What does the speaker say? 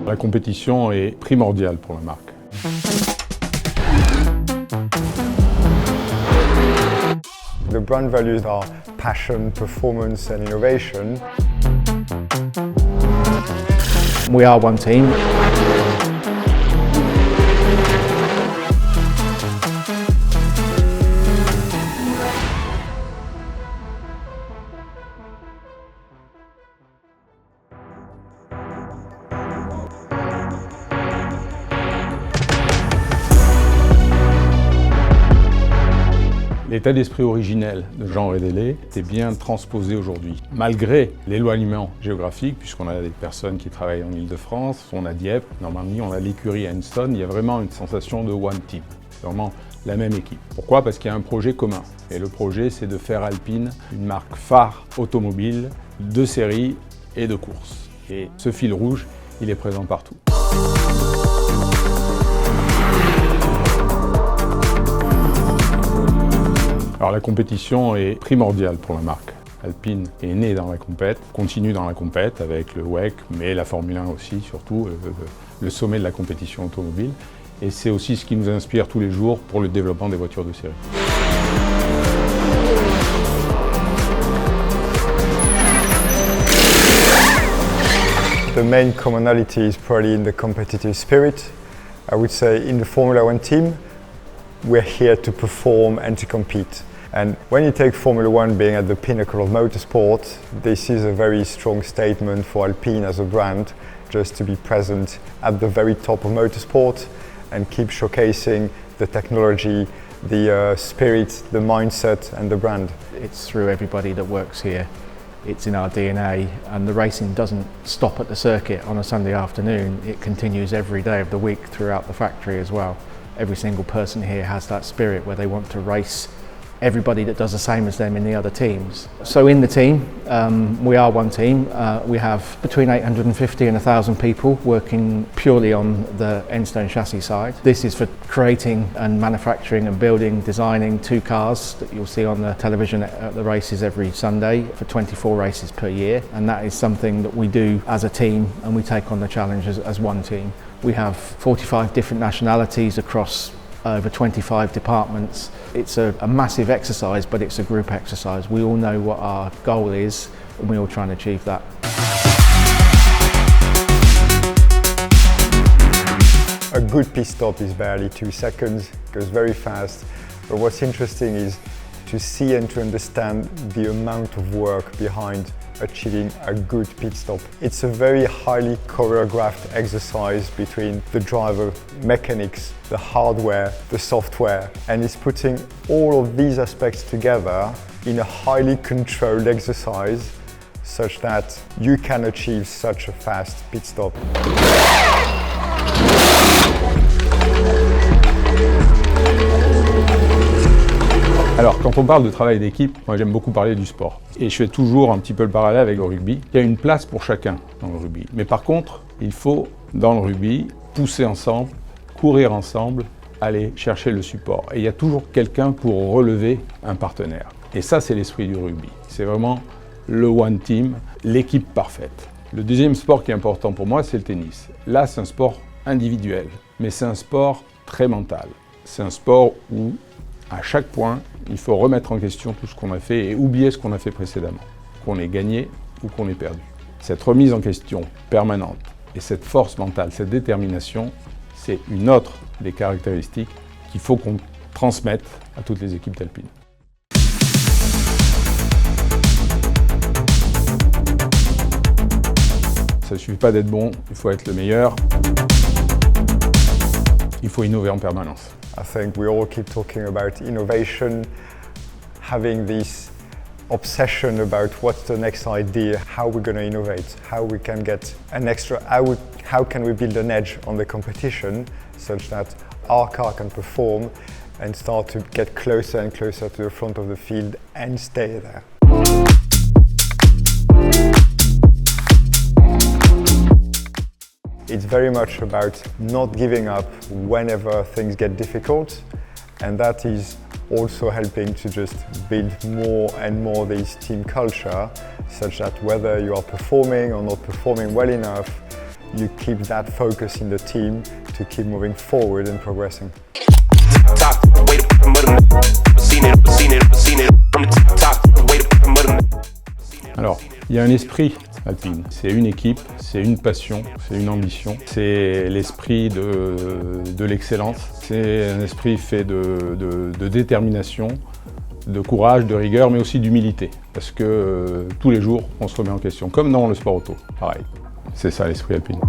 La compétition est primordiale pour la marque. The brand values are passion, performance and innovation. We are one team. L'état d'esprit originel de Jean Rédélé est bien transposé aujourd'hui. Malgré l'éloignement géographique, puisqu'on a des personnes qui travaillent en Île-de-France, on a Dieppe, normalement on a l'écurie à Enstone, il y a vraiment une sensation de one team. C'est vraiment la même équipe. Pourquoi? Parce qu'il y a un projet commun. Et le projet, c'est de faire Alpine une marque phare automobile de série et de course. Et ce fil rouge, il est présent partout. Alors la compétition est primordiale pour la marque. Alpine est née dans la compète, continue dans la compète avec le WEC, mais la Formule 1 aussi, surtout le sommet de la compétition automobile. Et c'est aussi ce qui nous inspire tous les jours pour le développement des voitures de série. The main commonality is probably in the competitive spirit. I would say in the Formula 1 team, we're here to perform and to compete. And when you take Formula 1 being at the pinnacle of motorsport, this is a very strong statement for Alpine as a brand, just to be present at the very top of motorsport and keep showcasing the technology, the spirit, the mindset and the brand. It's through everybody that works here. It's in our DNA, and the racing doesn't stop at the circuit on a Sunday afternoon. It continues every day of the week throughout the factory as well. Every single person here has that spirit where they want to race everybody that does the same as them in the other teams. So in the team, we are one team. We have between 850 and 1,000 people working purely on the Enstone chassis side. This is for creating and manufacturing and building, designing 2 cars that you'll see on the television at the races every Sunday for 24 races per year. And that is something that we do as a team, and we take on the challenge as one team. We have 45 different nationalities across over 25 departments. It's a massive exercise, but it's a group exercise. We all know what our goal is, and we all try and achieve that. A good pit stop is barely 2 seconds, goes very fast. But what's interesting is to see and to understand the amount of work behind achieving a good pit stop. It's a very highly choreographed exercise between the driver, mechanics, the hardware, the software, and it's putting all of these aspects together in a highly controlled exercise such that you can achieve such a fast pit stop. Alors, quand on parle de travail d'équipe, moi j'aime beaucoup parler du sport. Et je fais toujours un petit peu le parallèle avec le rugby. Il y a une place pour chacun dans le rugby. Mais par contre, il faut, dans le rugby, pousser ensemble, courir ensemble, aller chercher le support. Et il y a toujours quelqu'un pour relever un partenaire. Et ça, c'est l'esprit du rugby. C'est vraiment le one team, l'équipe parfaite. Le deuxième sport qui est important pour moi, c'est le tennis. Là, c'est un sport individuel, mais c'est un sport très mental. C'est un sport où, à chaque point, il faut remettre en question tout ce qu'on a fait et oublier ce qu'on a fait précédemment, qu'on ait gagné ou qu'on ait perdu. Cette remise en question permanente et cette force mentale, cette détermination, c'est une autre des caractéristiques qu'il faut qu'on transmette à toutes les équipes d'Alpine. Ça ne suffit pas d'être bon, il faut être le meilleur. Il faut innover en permanence. I think we all keep talking about innovation, having this obsession about what's the next idea, how we're going to innovate, how we can get an extra, how can we build an edge on the competition such that our car can perform and start to get closer and closer to the front of the field and stay there. It's very much about not giving up whenever things get difficult, and that is also helping to just build more and more this team culture, such that whether you are performing or not performing well enough, you keep that focus in the team to keep moving forward and progressing. Alors, il y a un esprit Alpine. C'est une équipe, c'est une passion, c'est une ambition. C'est l'esprit de l'excellence. C'est un esprit fait de détermination, de courage, de rigueur, mais aussi d'humilité. Parce que tous les jours, on se remet en question, comme dans le sport auto, pareil. C'est ça l'esprit Alpine.